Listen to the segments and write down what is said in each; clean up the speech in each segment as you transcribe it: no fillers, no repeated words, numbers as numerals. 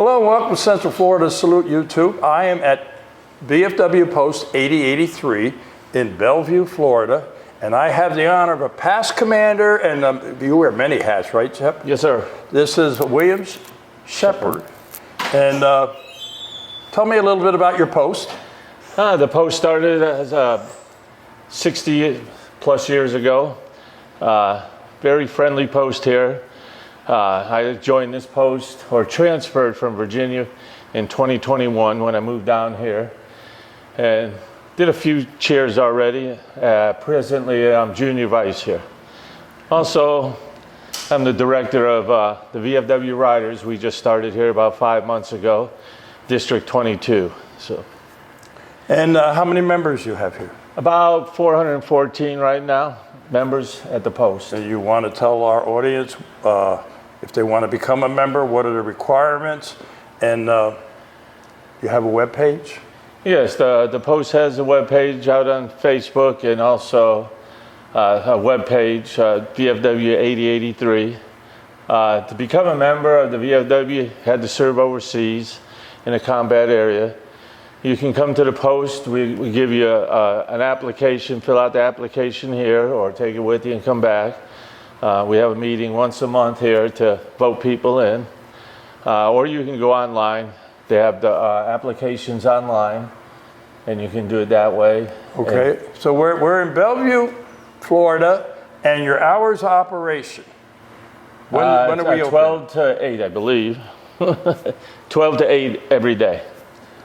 Hello and welcome to Central Florida Salute YouTube. I am at VFW Post 8083 in Bellevue, Florida, and I have the honor of a past commander, and you wear many hats, right, Shep? Yes, sir. This is Williams Shepheard. And tell me a little bit about your post. The post started as 60 plus years ago. Very friendly post here. I joined this post, or transferred from Virginia in 2021 when I moved down here, and did a few cheers already. Presently, I'm junior vice here. Also, I'm the director of the VFW Riders. We just started here about 5 months ago, District 22. So, and how many members you have here? About 414 right now, members at the post. So you want to tell our audience if they want to become a member, what are the requirements? And you have a web page? Yes, the post has a web page out on Facebook, and also a web page, VFW 8083. To become a member of the VFW, you had to serve overseas in a combat area. You can come to the post. We give you an application, fill out the application here, or take it with you and come back. We have a meeting once a month here to vote people in. Or you can go online. They have the applications online, and you can do it that way. Okay, so we're in Bellevue, Florida, and your hours of operation. When are we open? 12 to 8, I believe. 12 to 8 every day.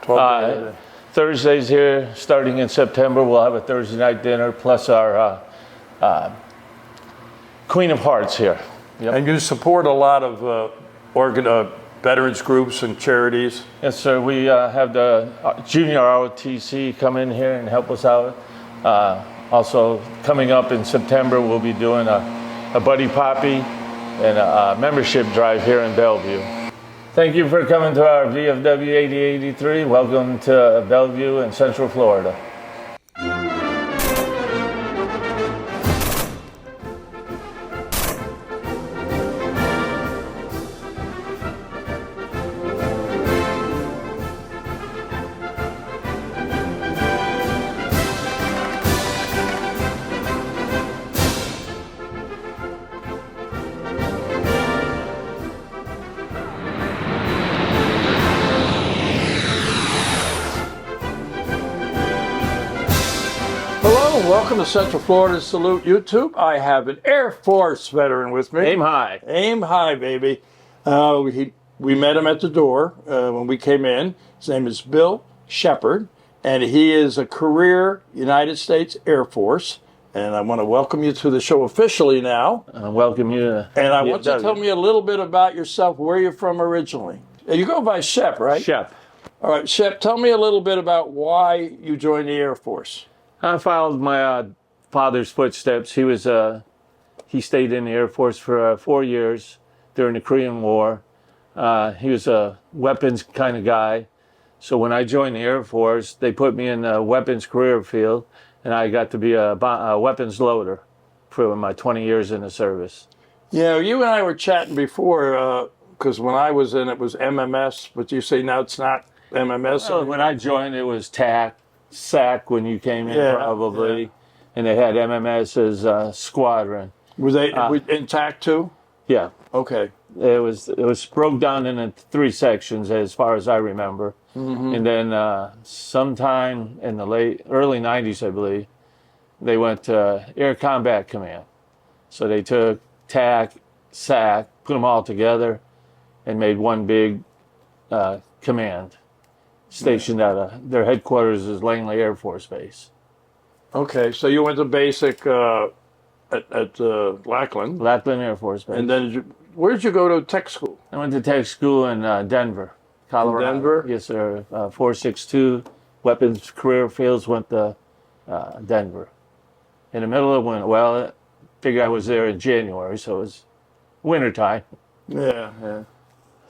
12 to 8. Thursdays here, starting in September, we'll have a Thursday night dinner, plus our Queen of Hearts here. Yep. And you support a lot of veterans groups and charities. Yes, sir. We have the junior ROTC come in here and help us out. Also, coming up in September, we'll be doing a Buddy Poppy and a membership drive here in Bellevue. Thank you for coming to our VFW 8083. Welcome to Bellevue and Central Florida. Welcome to Central Florida Salute YouTube. I have an Air Force veteran with me. Aim high. Aim high, baby. We met him at the door when we came in. His name is Bill Shepheard, and he is a career United States Air Force. And I want to welcome you to the show officially now. Welcome you. And I want you to tell me a little bit about yourself, where you're from originally. You go by Shep, right? Shep. All right, Shep, tell me a little bit about why you joined the Air Force. I followed my father's footsteps. He stayed in the Air Force for 4 years during the Korean War. He was a weapons kind of guy. So when I joined the Air Force, they put me in the weapons career field, and I got to be a weapons loader for my 20 years in the service. Yeah, you and I were chatting before, because when I was in, it was MMS, but you say now it's not MMS. Well, when I joined, it was TAC. SAC when you came in, probably. Yeah. And they had MMS as squadron. Was they intact too? Yeah. Okay. It was broke down into 3 sections as far as I remember. Mm-hmm. And then sometime in the early 90s, I believe, they went to Air Combat Command. So they took TAC, SAC, put them all together, and made one big command. Stationed at their headquarters is Langley Air Force Base. Okay, so you went to basic at Lackland. Lackland Air Force Base. And then where did you go to tech school? I went to tech school in Denver, Colorado. In Denver? Yes, sir. 462 weapons career fields, went to Denver. In the middle of winter. Well, I figured I was there in January, so it was wintertime. Yeah.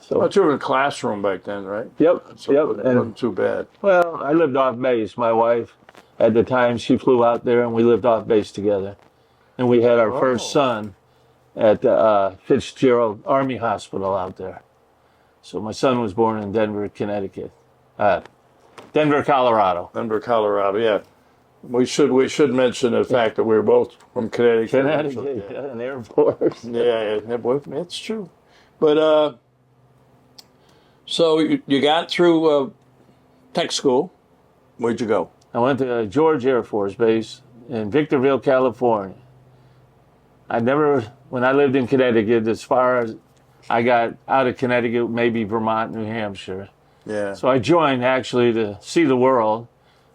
So you were in a classroom back then, right? Yep. So it wasn't too bad. Well, I lived off base. My wife, at the time, she flew out there, and we lived off base together. And we had our first son at Fitzgerald Army Hospital out there. So my son was born in Denver, Connecticut. Denver, Colorado. Denver, Colorado. Yeah. We should mention the fact that we're both from Connecticut. Connecticut, yeah, an Air Force. Yeah, boy, that's true. But so you got through tech school. Where'd you go? I went to George Air Force Base in Victorville, California. When I lived in Connecticut, as far as I got out of Connecticut, maybe Vermont, New Hampshire. Yeah. So I joined actually to see the world.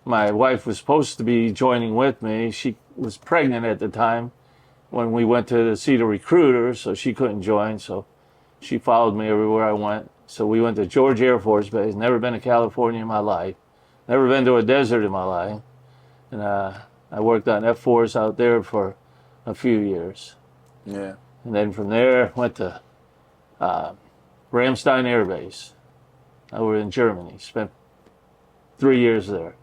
My wife was supposed to be joining with me. She was pregnant at the time when we went to see the recruiter, so she couldn't join. So she followed me everywhere I went. So we went to George Air Force Base. Never been to California in my life. Never been to a desert in my life. And I worked on F-4s out there for a few years. Yeah. And then from there, went to Ramstein Air Base over in Germany. Spent 3 years there.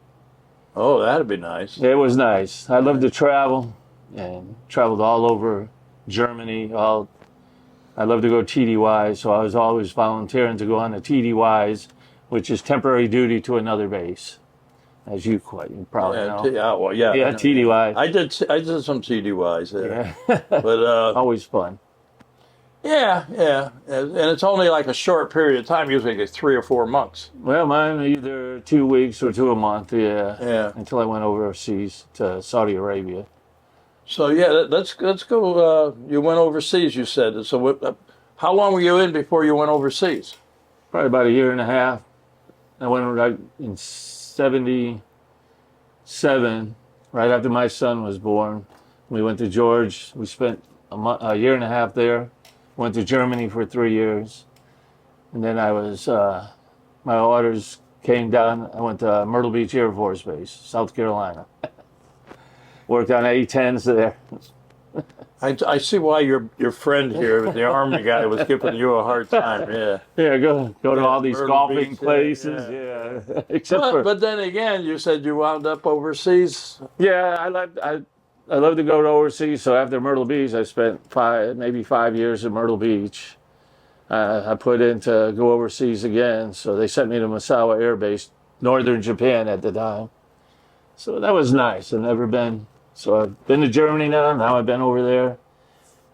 Oh, that'd be nice. It was nice. I loved to travel and traveled all over Germany. I love to go TDY, so I was always volunteering to go on the TDYs, which is temporary duty to another base, as you probably know. Yeah, TDY. I did some TDYs there. Yeah. But always fun. yeah, and it's only like a short period of time, usually like 3 or 4 months. Well, mine either 2 weeks or 2 a month, Yeah. until I went overseas to Saudi Arabia. So yeah, let's go. You went overseas, you said. So how long were you in before you went overseas? Probably about a year and a half. I went right in 77, right after my son was born. We went to George. We spent a year and a half there. Went to Germany for 3 years. And then my orders came down. I went to Myrtle Beach Air Force Base, South Carolina. Worked on A-10s there. I see why your friend here, the Army guy, was giving you a hard time. Yeah. Yeah, go to all these Myrtle golfing Beach, places. Yeah. Except for But then again, you said you wound up overseas. yeah, I love to go to overseas. So after Myrtle Beach, I spent maybe 5 years in Myrtle Beach. I put in to go overseas again. So they sent me to Misawa Air Base, northern Japan at the time. So that was nice. I've never been. So I've been to Germany now. Now I've been over there.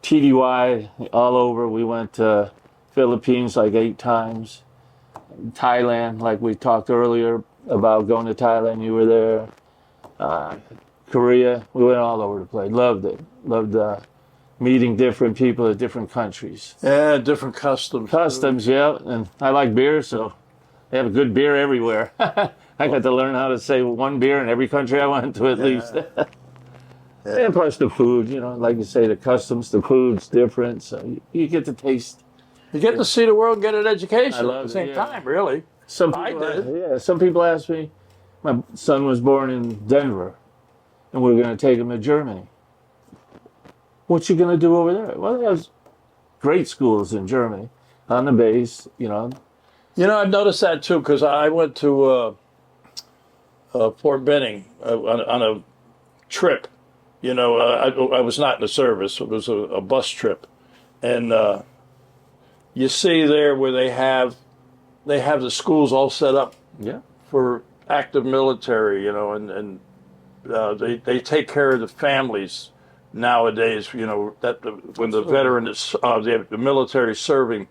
TDY all over. We went to Philippines like 8 times. Thailand, like we talked earlier about going to Thailand. You were there. Korea. We went all over the place. Loved it. Loved meeting different people at different countries. Yeah, different customs. Customs, yeah. And I like beer, so they have a good beer everywhere. I got to learn how to say one beer in every country I went to at least. And plus the food, like you say, the customs, the food's different, so you get to taste. You get to see the world and get an education I at the same time, really. Some I people, did. Yeah, some people ask me, my son was born in Denver, and we're going to take him to Germany. What's you going to do over there? Well, there's great schools in Germany on the base, I've noticed that too, because I went to Fort Benning on a trip. I was not in the service. It was a bus trip. And you see there where they have the schools all set up for active military, and they take care of the families nowadays, when the veteran is the military serving,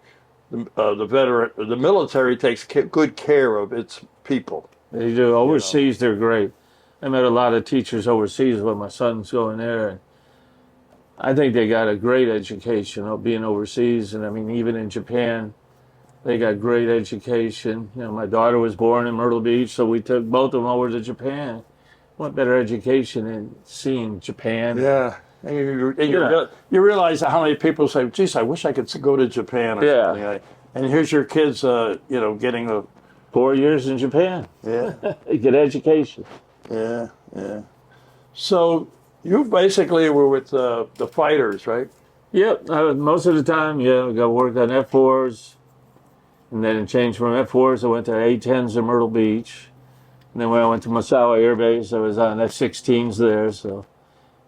the military takes good care of its people. They do. Overseas, they're great. I met a lot of teachers overseas when my son's going there, and I think they got a great education being overseas. And I mean, even in Japan, they got great education. My daughter was born in Myrtle Beach, so we took both of them over to Japan. What better education than seeing Japan? Yeah. And you realize how many people say, geez, I wish I could go to Japan or something. And here's your kids, getting a 4 years in Japan. Yeah. Get education. Yeah. So you basically were with the fighters, right? Yep. Most of the time, I got work on F-4s. And then changed from F-4s, I went to A-10s in Myrtle Beach. And then when I went to Misawa Air Base, I was on F-16s there. So,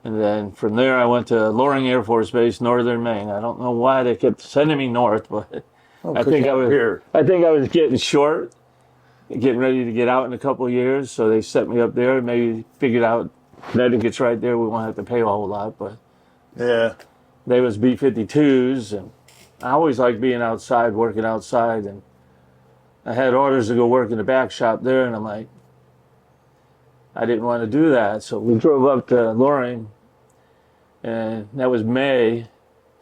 and then from there, I went to Loring Air Force Base, northern Maine. I don't know why they kept sending me north, but Oh, I 'cause think you're I was here. I think I was getting short, getting ready to get out in a couple of years, so they set me up there. Maybe figured out Connecticut's right there. We won't have to pay a whole lot, but Yeah. they was B-52s, and I always liked being outside, working outside, and I had orders to go work in the back shop there, and I'm like, I didn't want to do that, so we drove up to Loring, and that was May,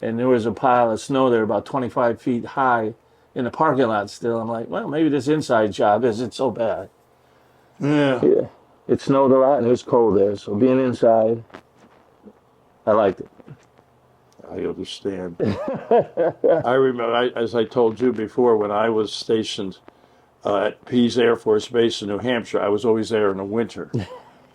and there was a pile of snow there about 25 feet high in the parking lot still. I'm like, well, maybe this inside job isn't so bad. Yeah. Yeah, it snowed a lot and it was cold there, so being inside, I liked it. I understand. I remember, as I told you before, when I was stationed at Pease Air Force Base in New Hampshire, I was always there in the winter.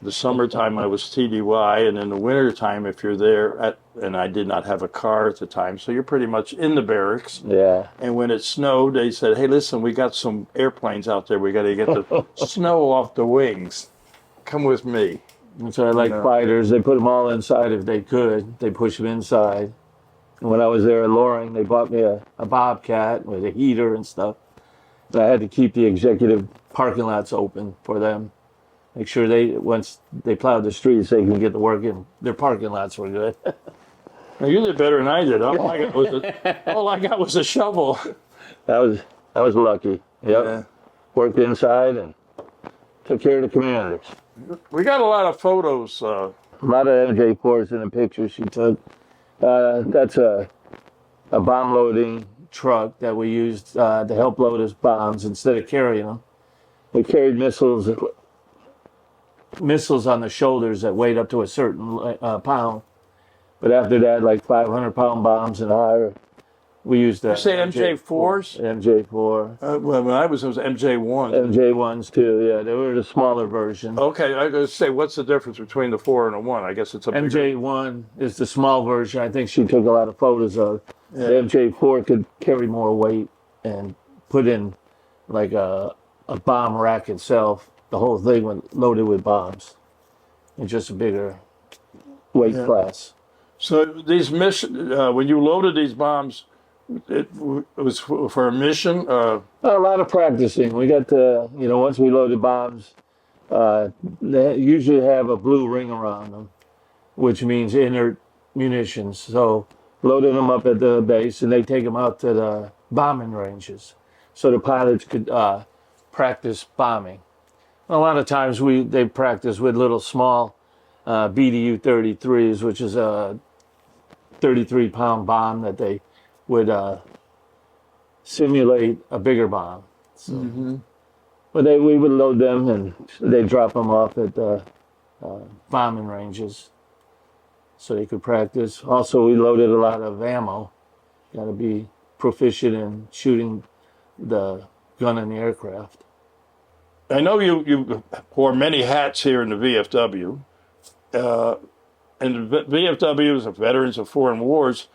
The summertime I was TDY, and in the wintertime, if you're there and I did not have a car at the time, so you're pretty much in the barracks. Yeah. And when it snowed, they said, hey, listen, we got some airplanes out there. We got to get the snow off the wings. Come with me. And so I like fighters. They put them all inside if they could. They push them inside. And when I was there at Loring, they bought me a Bobcat with a heater and stuff. And I had to keep the executive parking lots open for them. Make sure once they plowed the streets, they can get to work in. Their parking lots were good. Now, you did better than I did. All I got was a shovel. I was lucky. Yep. Yeah. Worked inside and took care of the commanders. We got a lot of photos. A lot of MJ4s in the pictures she took. That's a bomb loading truck that we used to help load us bombs instead of carrying them. We carried missiles on the shoulders that weighed up to a certain pound. But after that, like 500-pound bombs and higher, we used You say MJ4s? MJ4. Well, when I was, it was MJ1. MJ1s too, yeah. They were the smaller version. Okay, I was going to say, what's the difference between the 4 and the 1? I guess it's a bigger... MJ1 is the small version. I think she took a lot of photos of. Yeah. The MJ4 could carry more weight and put in like a bomb rack itself. The whole thing went loaded with bombs. And just a bigger weight class. So these missions, when you loaded these bombs, it was for a mission? A lot of practicing. We got to, once we loaded bombs, they usually have a blue ring around them, which means inert munitions. So loaded them up at the base, and they take them out to the bombing ranges so the pilots could practice bombing. A lot of times they practice with little small BDU-33s, which is a 33-pound bomb that they would simulate a bigger bomb. So, but we would load them and they'd drop them off at the bombing ranges so they could practice. Also, we loaded a lot of ammo. Got to be proficient in shooting the gun in the aircraft. I know you wore many hats here in the VFW. And the VFW is Veterans of Foreign Wars.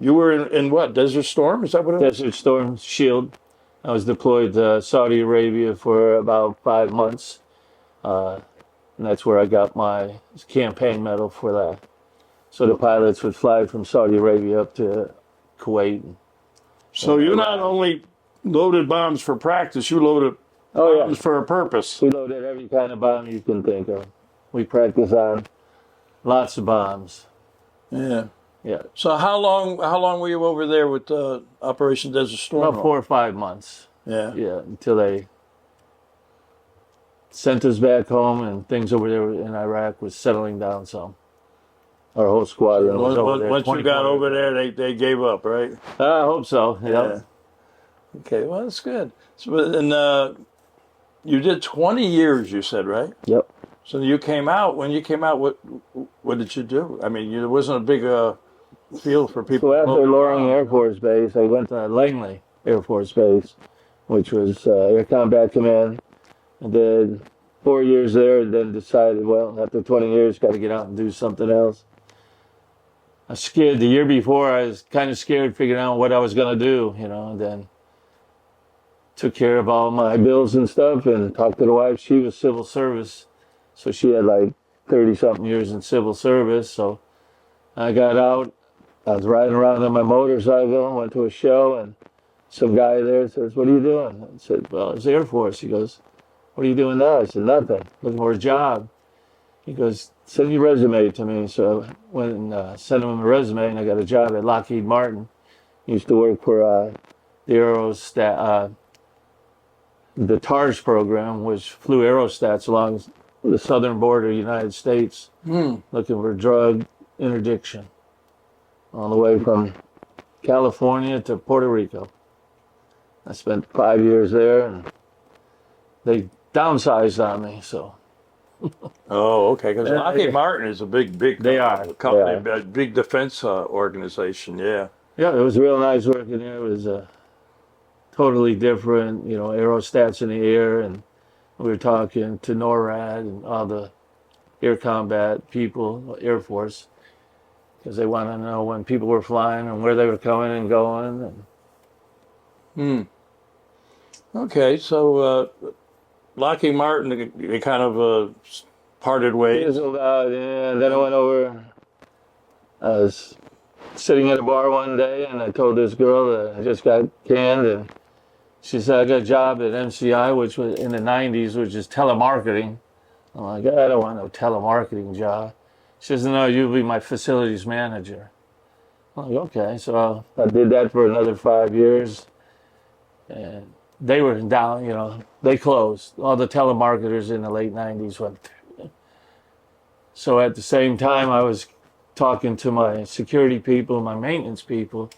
You were in what? Desert Storm? Is that what it was? Desert Storm Shield. I was deployed to Saudi Arabia for about 5 months. And that's where I got my campaign medal for that. So the pilots would fly from Saudi Arabia up to Kuwait. So you not only loaded bombs for practice, you loaded bombs for a purpose. We loaded every kind of bomb you can think of. We practiced on lots of bombs. Yeah. Yeah. So how long were you over there with Operation Desert Storm? About 4 or 5 months. Yeah. Yeah, until they sent us back home and things over there in Iraq was settling down some. Our whole squadron was over there. Once you got over there, they gave up, right? I hope so. Yep. Yeah. Okay, well, that's good. So, and you did 20 years, you said, right? Yep. So when you came out, what did you do? I mean, there wasn't a big field for people. So after Loring Air Force Base, I went to Langley Air Force Base, which was Air Combat Command. I did 4 years there and then decided, well, after 20 years, got to get out and do something else. I was scared. The year before, I was kind of scared figuring out what I was going to do, and then took care of all my bills and stuff and talked to the wife. She was civil service, so she had like 30-something years in civil service. So I got out. I was riding around on my motorcycle, went to a show, and some guy there says, "What are you doing?" I said, "Well, it's the Air Force." He goes, "What are you doing now?" I said, "Nothing. Looking for a job." He goes, "Send your resume to me." So I went and sent him a resume, and I got a job at Lockheed Martin. Used to work for the aerostat, the TARS program, which flew aerostats along the southern border of the United States, looking for drug interdiction, all the way from California to Puerto Rico. I spent 5 years there, and they downsized on me. So. Oh, okay. Because Lockheed Martin is a big They are. company, They are. a big defense organization. Yeah. Yeah, it was real nice working there. It was totally different, aerostats in the air, and we were talking to NORAD and all the air combat people, Air Force, because they wanted to know when people were flying and where they were coming and going. Okay. So Lockheed Martin, they kind of parted ways. Fizzled out, yeah. Then I went over. I was sitting at a bar one day, and I told this girl that I just got canned, and she said, "I got a job at MCI, which was in the 90s, which is telemarketing." I'm like, "I don't want no telemarketing job." She says, "No, you'll be my facilities manager." I'm like, "Okay." So I did that for another 5 years. And they were down, they closed. All the telemarketers in the late 90s went. So at the same time, I was talking to my security people, my maintenance people.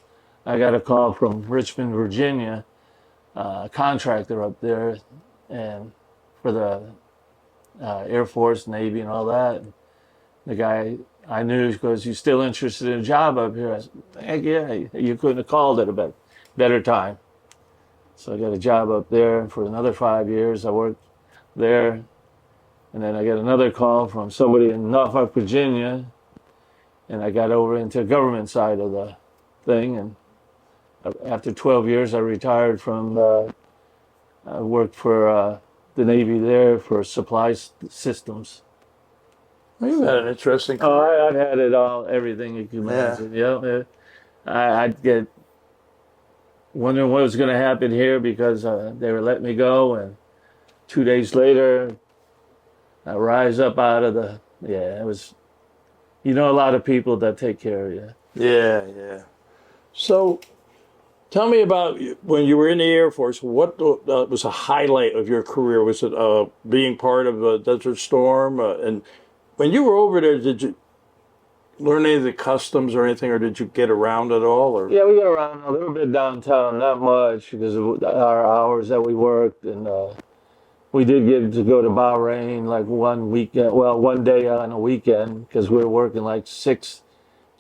I got a call from Richmond, Virginia, a contractor up there, and for the Air Force, Navy, and all that. The guy I knew goes, "You still interested in a job up here?" I said, "Heck yeah, you couldn't have called at a better time." So I got a job up there for another 5 years. I worked there, and then I got another call from somebody in Norfolk, Virginia, and I got over into the government side of the thing. And after 12 years, I retired from. I worked for the Navy there for supply systems. Well, you've had an interesting career. Oh, I've had it all, everything you can imagine. Yeah. I'd get wondering what was going to happen here because they were letting me go, and 2 days later, I rise up out of the. Yeah, it was. A lot of people that take care of you. Yeah, yeah. So, tell me about when you were in the Air Force. What was a highlight of your career? Was it being part of Desert Storm? And when you were over there, did you learn any of the customs or anything, or did you get around at all? Or Yeah, we got around a little bit downtown, not much because of our hours that we worked, and we did get to go to Bahrain like one weekend. Well, one day on a weekend because we were working like 6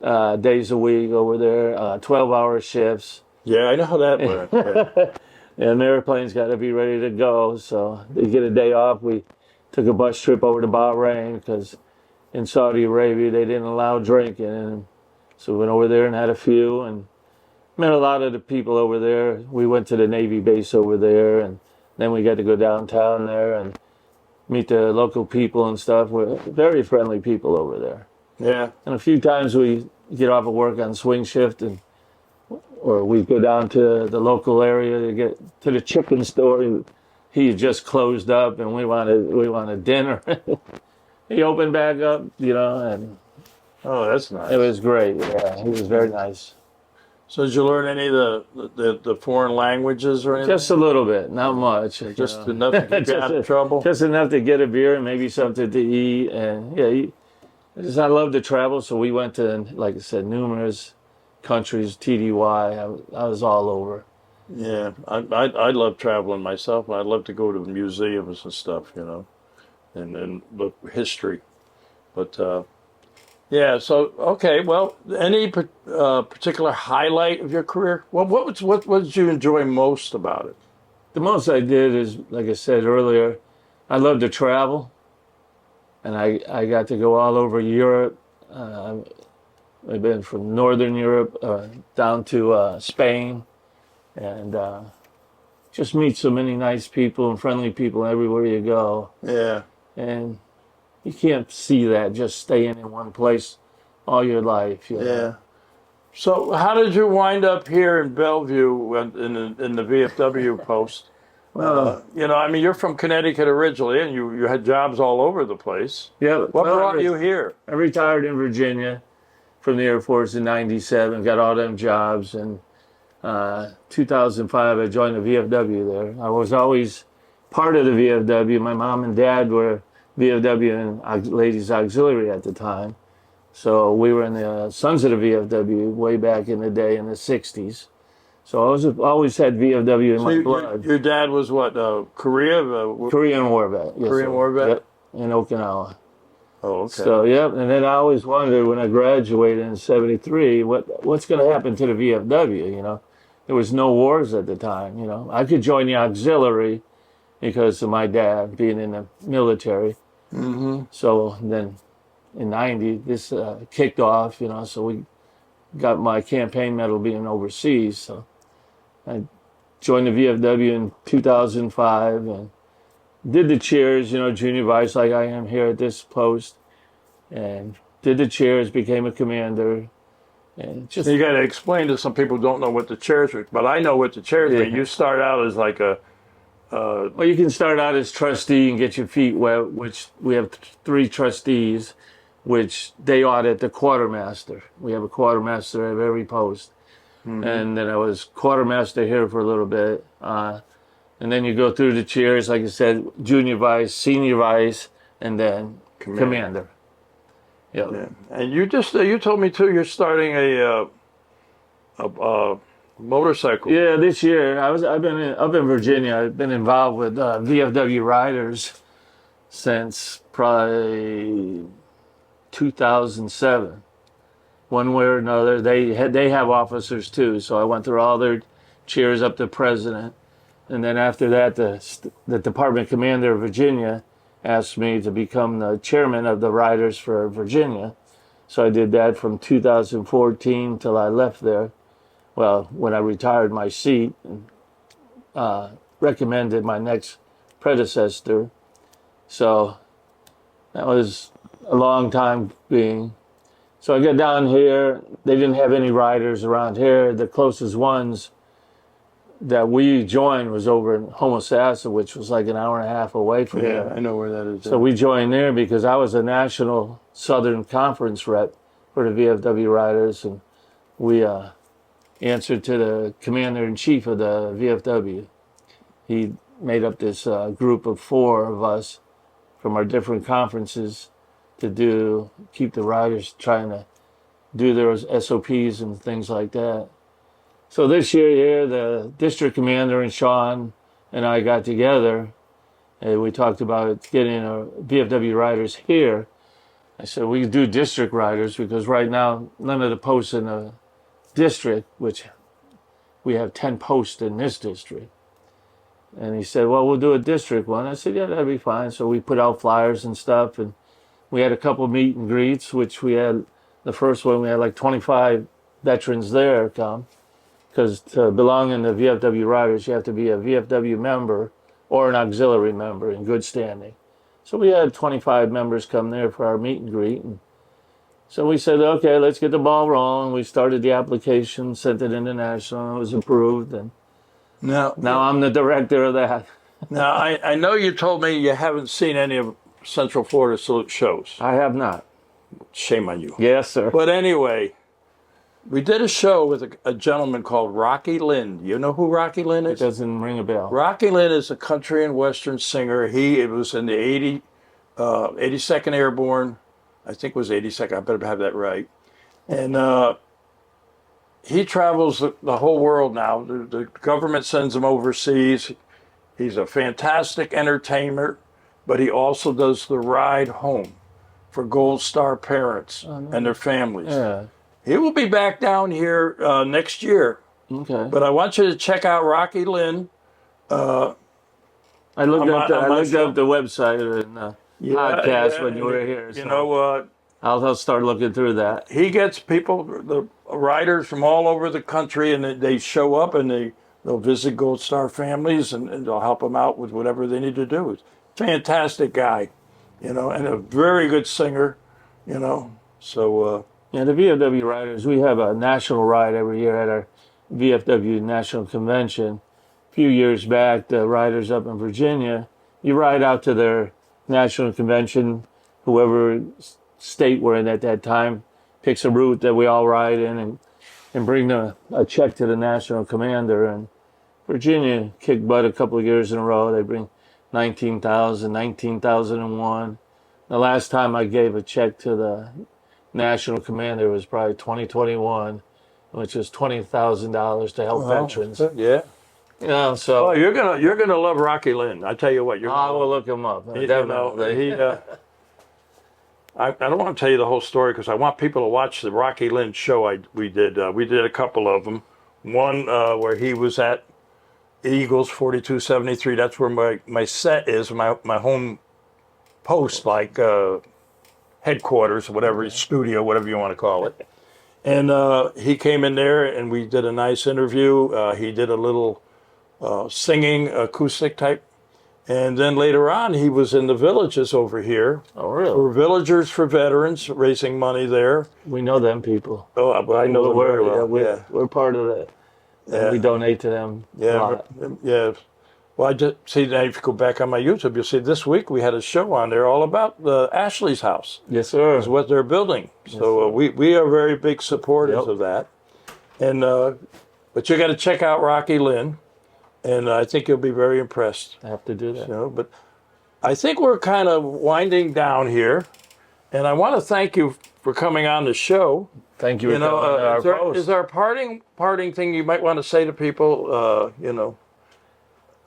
days a week over there, 12-hour shifts. Yeah, I know how that went. Yeah. And the airplane's got to be ready to go, so they get a day off. We took a bus trip over to Bahrain because in Saudi Arabia they didn't allow drinking, and so we went over there and had a few and met a lot of the people over there. We went to the Navy base over there, and then we got to go downtown there and meet the local people and stuff. We're very friendly people over there. Yeah. And a few times we get off of work on swing shift, or we go down to the local area to get to the chicken store. He just closed up, and we wanted dinner. He opened back up, and Oh, that's nice. it was great. Yeah, he was very nice. So did you learn any of the foreign languages or anything? Just a little bit, not much. Just enough to keep you out of trouble? Just enough to get a beer and maybe something to eat. And yeah, I love to travel, so we went to, like I said, numerous countries, TDY. I was all over. Yeah, I love traveling myself. I'd love to go to museums and stuff, and look history. But yeah, so okay. Well, any particular highlight of your career? Well, what did you enjoy most about it? The most I did is, like I said earlier, I love to travel, and I got to go all over Europe. I've been from Northern Europe down to Spain, and just meet so many nice people and friendly people everywhere you go. Yeah. And you can't see that just staying in one place all your life. Yeah. So how did you wind up here in Bellevue in the VFW post? Well, You know, I mean, you're from Connecticut originally, and you had jobs all over the place. yeah. What well, brought you here? I retired in Virginia from the Air Force in '97. Got all them jobs, and 2005 I joined the VFW there. I was always part of the VFW. My mom and dad were VFW and Ladies Auxiliary at the time. So we were in the Sons of the VFW way back in the day in the 60s. So I always had VFW in my blood. Your dad was what, Korea? Korean War vet. Yes, Korean sir. War vet? Yep, in Okinawa. Oh, okay. So, yep. And then I always wondered when I graduated in 73, what's going to happen to the VFW, you know? There was no wars at the time, you know. I could join the auxiliary because of my dad being in the military. Mm-hmm. So then in 90, this kicked off, you know, so we got my campaign medal being overseas. So I joined the VFW in 2005 and did the cheers, you know, junior vice like I am here at this post, and did the cheers, became a commander. And just You got to explain to some people who don't know what the chairs are, but I know what the chairs mean. You start out as like a well, you can start out as trustee and get your feet wet, which we have 3 trustees, which they audit the quartermaster. We have a quartermaster at every post. Mm-hmm. And then I was quartermaster here for a little bit. And then you go through the cheers, like I said, junior vice, senior vice, and then commander. Yep. Yeah. And you just you told me too you're starting a motorcycle. Yeah, this year I've been up in Virginia. I've been involved with VFW riders since probably 2007. One way or another, they have officers too. So I went through all their cheers up to president, and then after that, the department commander of Virginia asked me to become the chairman of the riders for Virginia. So I did that from 2014 till I left there. Well, when I retired my seat, and recommended my next predecessor. So that was a long time being. So I got down here. They didn't have any riders around here. The closest ones that we joined was over in Homosassa, which was like an hour and a half away from here. Yeah, I know where that is. So we joined there because I was a national Southern Conference rep for the VFW riders, and we answered to the commander-in-chief of the VFW. He made up this group of 4 of us from our different conferences to keep the riders trying to do their SOPs and things like that. So this year here, the district commander and Sean and I got together, and we talked about getting our VFW riders here. I said we could do district riders because right now none of the posts in the district, which we have 10 posts in this district. And he said, well, we'll do a district one. I said, yeah, that'd be fine. So we put out flyers and stuff, and we had a couple meet and greets, which we had, the first one, we had like 25 veterans there come. Because to belong in the VFW riders, you have to be a VFW member or an auxiliary member in good standing. So we had 25 members come there for our meet and greet. And so we said, okay, let's get the ball rolling. We started the application, sent it into national, it was approved. And now I'm the director of that. Now, I know you told me you haven't seen any of Central Florida Salute shows. I have not. Shame on you. Yes, sir. But anyway, we did a show with a gentleman called Rocky Lynn. You know who Rocky Lynn is? It doesn't ring a bell. Rocky Lynn is a country and western singer. It was in the 82nd Airborne. I think it was 82nd. I better have that right. And he travels the whole world now. The government sends him overseas. He's a fantastic entertainer, but he also does the ride home for Gold Star parents and their families. Yeah. He will be back down here next year. Okay. But I want you to check out Rocky Lynn. I looked up the website and podcast when you were here. You know what? I'll start looking through that. He gets people, the riders from all over the country, and they show up and they'll visit Gold Star families and they'll help them out with whatever they need to do. He's a fantastic guy, you know, and a very good singer, you know. So Yeah, the VFW riders, we have a national ride every year at our VFW National Convention. A few years back, the riders up in Virginia, you ride out to their national convention, whoever state we're in at that time picks a route that we all ride in and bring a check to the national commander. And Virginia kicked butt a couple of years in a row. They bring 19,000, 19,001. The last time I gave a check to the national commander was probably 2021, which was $20,000 to help veterans. Yeah. You know, so Oh, you're gonna love Rocky Lynn. I tell you what, I will look him up. you Definitely. know, I don't want to tell you the whole story because I want people to watch the Rocky Lynn show we did. We did a couple of them. One where he was at Eagles 4273. That's where my set is, my home post, like headquarters, whatever, studio, whatever you want to call it. And he came in there and we did a nice interview. He did a little singing acoustic type. And then later on, he was in the villages over here. Oh, really? For Villagers for Veterans, raising money there. We know them people. Oh, I know them very well. We're part of that. And we donate to them a lot. Yeah. Well, I just see now if you go back on my YouTube, you'll see this week we had a show on there all about Ashley's house. Yes, sir. Is what they're building. So we are very big supporters of that. And but you got to check out Rocky Lynn, and I think you'll be very impressed. I have to do that. You know, but I think we're kind of winding down here, and I want to thank you for coming on the show. Thank you for coming to our post. Is there a parting thing you might want to say to people? You know,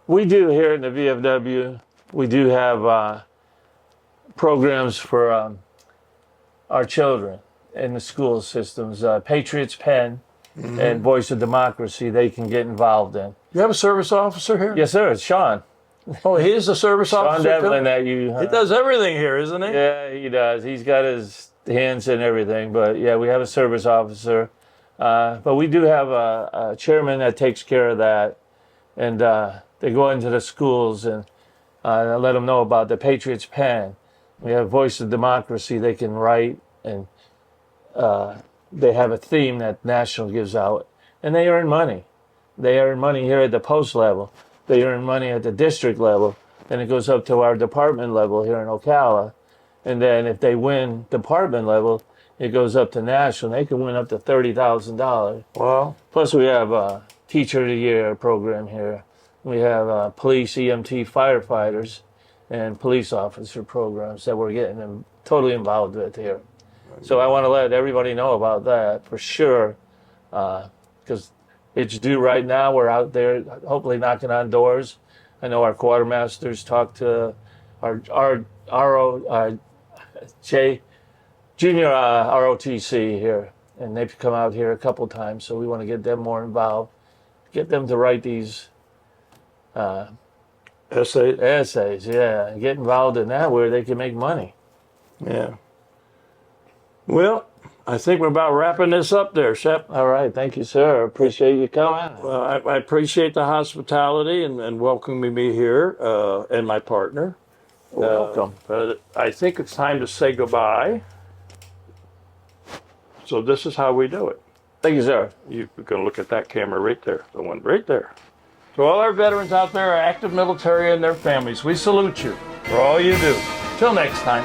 we do here in the VFW. We do have programs for our children in the school systems. Patriots Pen and Voice of Democracy. They can get involved in. you have a service officer here? Yes, sir. It's Sean. Oh, he is a service officer. Sean Devlin that you. He does everything here, isn't he? Yeah, he does. He's got his hands in everything. But yeah, we have a service officer. But we do have a chairman that takes care of that. And they go into the schools and let them know about the Patriots Pen. We have Voice of Democracy. They can write, and they have a theme that National gives out. And they earn money. They earn money here at the post level. They earn money at the district level. Then it goes up to our department level here in Ocala. And then if they win department level, it goes up to national. They can win up to $30,000. Wow. Plus we have a Teacher of the Year program here. We have police, EMT, firefighters, and police officer programs that we're getting them totally involved with here. So I want to let everybody know about that for sure, because it's due right now. We're out there hopefully knocking on doors. I know our quartermasters talk to our junior ROTC here, and they've come out here a couple times, so we want to get them more involved, get them to write these essays, yeah, and get involved in that where they can make money. Yeah. Well, I think we're about wrapping this up there, Shep. All right, thank you, sir. Appreciate you coming. Well, I appreciate the hospitality and welcoming me here and my partner. Welcome. But I think it's time to say goodbye. So this is how we do it. Thank you, sir. You're going to look at that camera right there, the one right there. To all our veterans out there, our active military and their families, we salute you for all you do. Till next time.